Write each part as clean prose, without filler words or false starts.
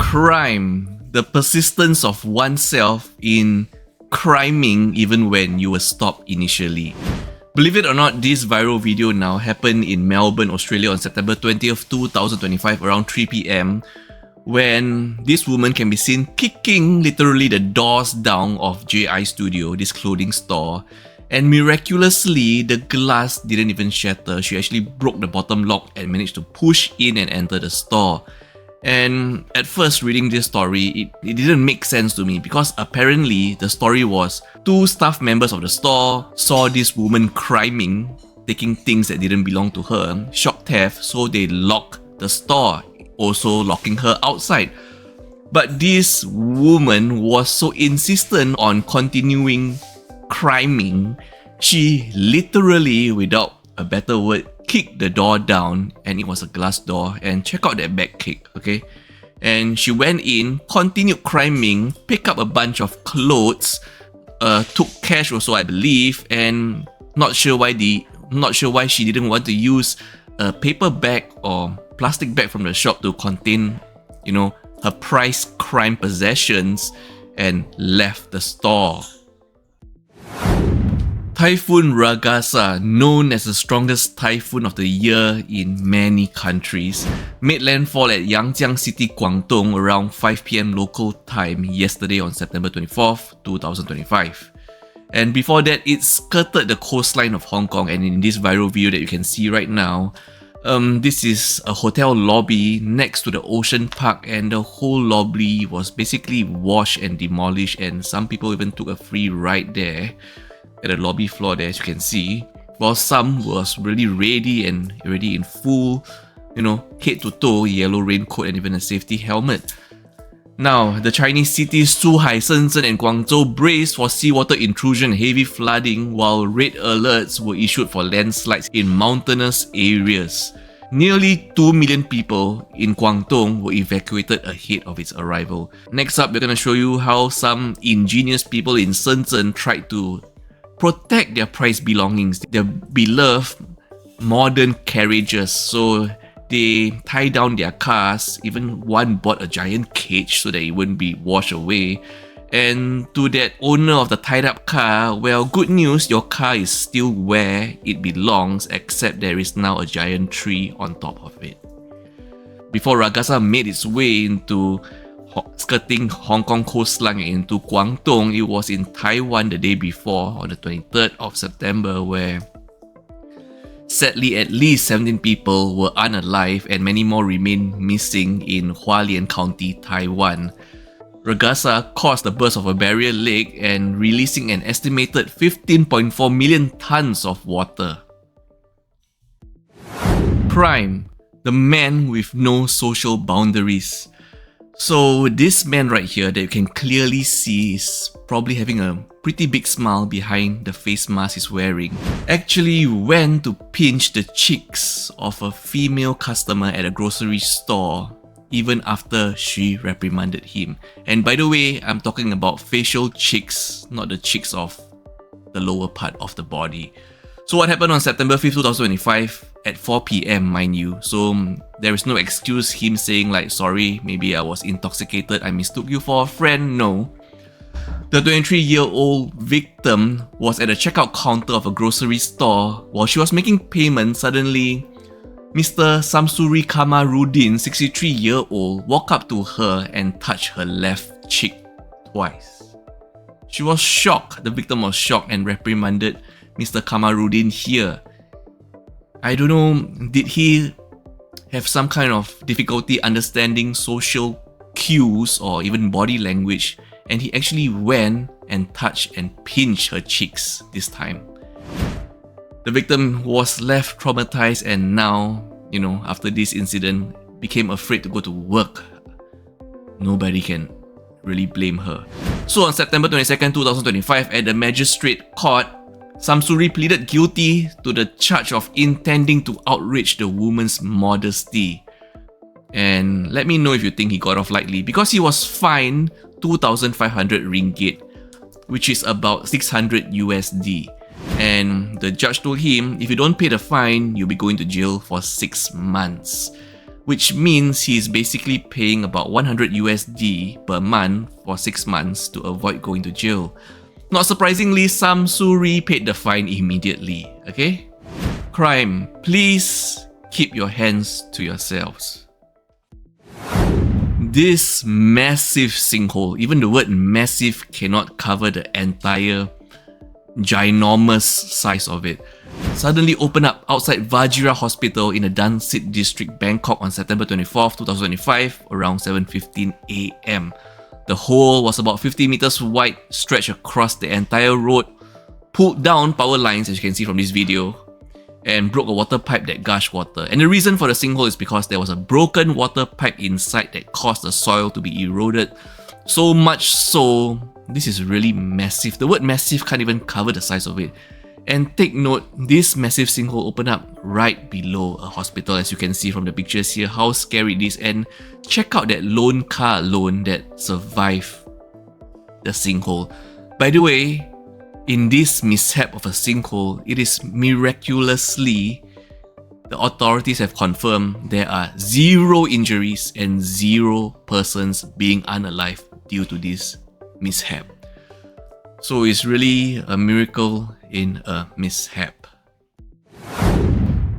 Crime, the persistence of oneself in criming even when you were stopped initially. Believe it or not, this viral video now happened in Melbourne, Australia on September 20th, 2025 around 3 p.m. when this woman can be seen kicking literally the doors down of JI Studio, this clothing store, and miraculously the glass didn't even shatter. She actually broke the bottom lock and managed to push in and enter the store. And at first reading this story, it didn't make sense to me because apparently the story was two staff members of the store saw this woman criming, taking things that didn't belong to her, shock theft, so they locked the store, also locking her outside. But this woman was so insistent on continuing criming, she literally, without a better word, kicked the door down, and it was a glass door. And check out that back kick, okay? And she went in, continued criming, picked up a bunch of clothes, took cash also, I believe, and not sure why she didn't want to use a paper bag or plastic bag from the shop to contain, her prized crime possessions, and left the store. Typhoon Ragasa, known as the strongest typhoon of the year in many countries, made landfall at Yangjiang City, Guangdong around 5 p.m. local time yesterday on September 24th, 2025. And before that, it skirted the coastline of Hong Kong, and in this viral video that you can see right now, this is a hotel lobby next to the ocean park, and the whole lobby was basically washed and demolished, and some people even took a free ride there at the lobby floor there, as you can see, while some was really ready and already in full, head to toe yellow raincoat and even a safety helmet. Now, the Chinese cities Zhuhai, Shenzhen and Guangzhou braced for seawater intrusion and heavy flooding, while red alerts were issued for landslides in mountainous areas. Nearly 2 million people in Guangdong were evacuated ahead of its arrival. Next up, we're going to show you how some ingenious people in Shenzhen tried to protect their prized belongings, their beloved modern carriages. So they tie down their cars, even one bought a giant cage so that it wouldn't be washed away. And to that owner of the tied up car, well, good news, your car is still where it belongs, except there is now a giant tree on top of it. Before Ragasa made its way into skirting Hong Kong coastline into Guangdong, it was in Taiwan the day before, on the 23rd of September, where sadly at least 17 people were unalive and many more remain missing in Hualien County, Taiwan. Ragasa caused the burst of a barrier lake and releasing an estimated 15.4 million tons of water. Crime, the man with no social boundaries. So this man right here that you can clearly see is probably having a pretty big smile behind the face mask he's wearing, actually went to pinch the cheeks of a female customer at a grocery store even after she reprimanded him. And by the way, I'm talking about facial cheeks, not the cheeks of the lower part of the body. So what happened on September 5th, 2025 at 4 p.m, mind you. So there is no excuse him saying like, sorry, maybe I was intoxicated, I mistook you for a friend. No. The 23-year-old victim was at the checkout counter of a grocery store. While she was making payment, suddenly Mr. Samsuri Kamarudin, 63-year-old, walked up to her and touched her left cheek twice. She was shocked. The victim was shocked and reprimanded Mr. Kamarudin here. I don't know, did he have some kind of difficulty understanding social cues or even body language? And he actually went and touched and pinched her cheeks this time. The victim was left traumatized and now, after this incident, became afraid to go to work. Nobody can really blame her. So on September 22nd, 2025, at the magistrate court, Samsuri pleaded guilty to the charge of intending to outrage the woman's modesty. And let me know if you think he got off lightly, because he was fined 2,500 ringgit, which is about 600 USD. And the judge told him, if you don't pay the fine, you'll be going to jail for 6 months. which means he's basically paying about 100 USD per month for 6 months to avoid going to jail. Not surprisingly, Sam Suri paid the fine immediately, okay? Crime, please keep your hands to yourselves. This massive sinkhole, even the word massive cannot cover the entire ginormous size of it, suddenly opened up outside Vajira Hospital in the Dunsit District, Bangkok on September 24th, 2025, around 7:15 AM. The hole was about 50 meters wide, stretched across the entire road, pulled down power lines, as you can see from this video, and broke a water pipe that gushed water. And the reason for the sinkhole is because there was a broken water pipe inside that caused the soil to be eroded. So much so, this is really massive. The word massive can't even cover the size of it. And take note, this massive sinkhole opened up right below a hospital, as you can see from the pictures here, how scary it is. And check out that lone car alone that survived the sinkhole. By the way, in this mishap of a sinkhole, it is miraculously, the authorities have confirmed there are 0 injuries and 0 persons being unalive due to this mishap. So it's really a miracle in a mishap.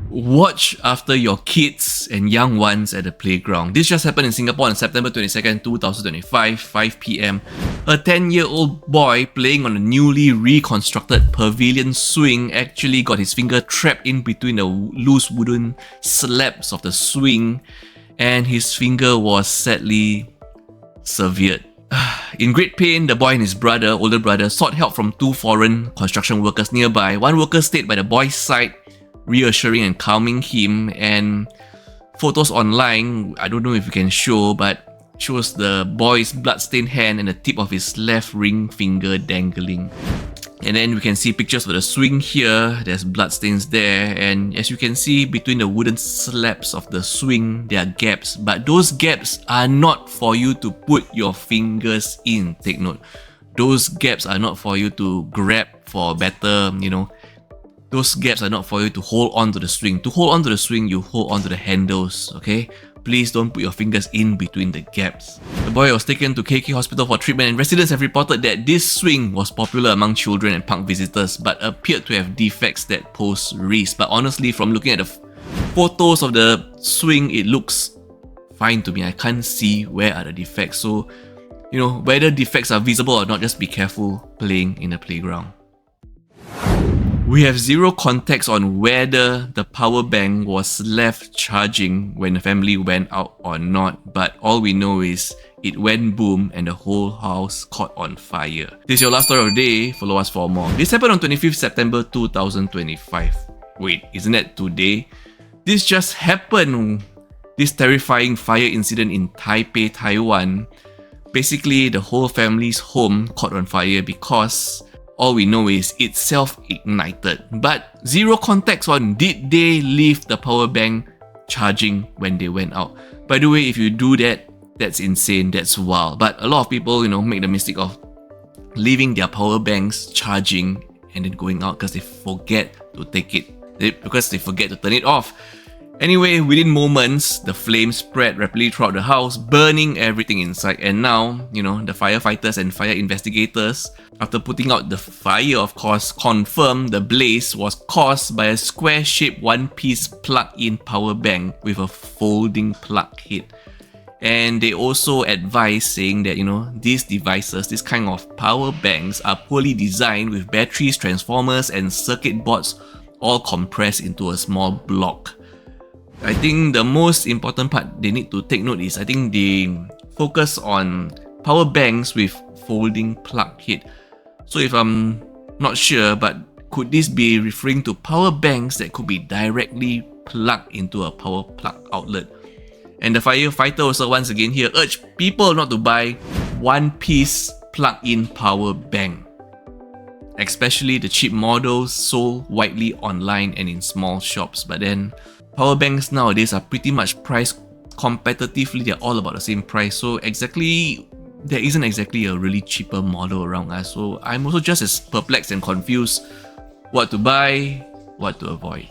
Watch after your kids and young ones at the playground. This just happened in Singapore on September 22nd, 2025, 5 PM. A 10-year-old boy playing on a newly reconstructed pavilion swing actually got his finger trapped in between the loose wooden slabs of the swing, and his finger was sadly severed. In great pain, the boy and his older brother, sought help from 2 foreign construction workers nearby. One worker stayed by the boy's side, reassuring and calming him, and photos online, I don't know if you can show, but shows the boy's bloodstained hand and the tip of his left ring finger dangling. And then we can see pictures of the swing here. There's bloodstains there, and as you can see, between the wooden slabs of the swing, there are gaps, but those gaps are not for you to put your fingers in. Take note, those gaps are not for you to grab for better, those gaps are not for you to hold on to the swing. To hold on to the swing, you hold on to the handles, okay? Please don't put your fingers in between the gaps. The boy was taken to KK Hospital for treatment, and residents have reported that this swing was popular among children and park visitors, but appeared to have defects that pose risk. But honestly, from looking at the photos of the swing, it looks fine to me. I can't see where are the defects. So, whether defects are visible or not, just be careful playing in the playground. We have 0 context on whether the power bank was left charging when the family went out or not, but all we know is it went boom and the whole house caught on fire. This is your last story of the day. Follow us for more. This happened on 25th September 2025. Wait, isn't that today? This just happened. This terrifying fire incident in Taipei, Taiwan. Basically, the whole family's home caught on fire because all we know is it self-ignited, but 0 context on did they leave the power bank charging when they went out. By the way, if you do that, that's insane, that's wild. But a lot of people, make the mistake of leaving their power banks charging and then going out because they forget to take it, because they forget to turn it off. Anyway, within moments, the flames spread rapidly throughout the house, burning everything inside. And now, the firefighters and fire investigators, after putting out the fire, of course, confirmed the blaze was caused by a square-shaped one-piece plug-in power bank with a folding plug head. And they also advise saying that, these devices, this kind of power banks, are poorly designed with batteries, transformers, and circuit boards all compressed into a small block. I think the most important part they need to take note is, I think they focus on power banks with folding plug head. So if I'm not sure, but could this be referring to power banks that could be directly plugged into a power plug outlet? And the firefighter also once again here urged people not to buy one-piece plug-in power bank, especially the cheap models sold widely online and in small shops. But then power banks nowadays are pretty much priced competitively. They're all about the same price. So there isn't exactly a really cheaper model around us. So I'm also just as perplexed and confused what to buy, what to avoid.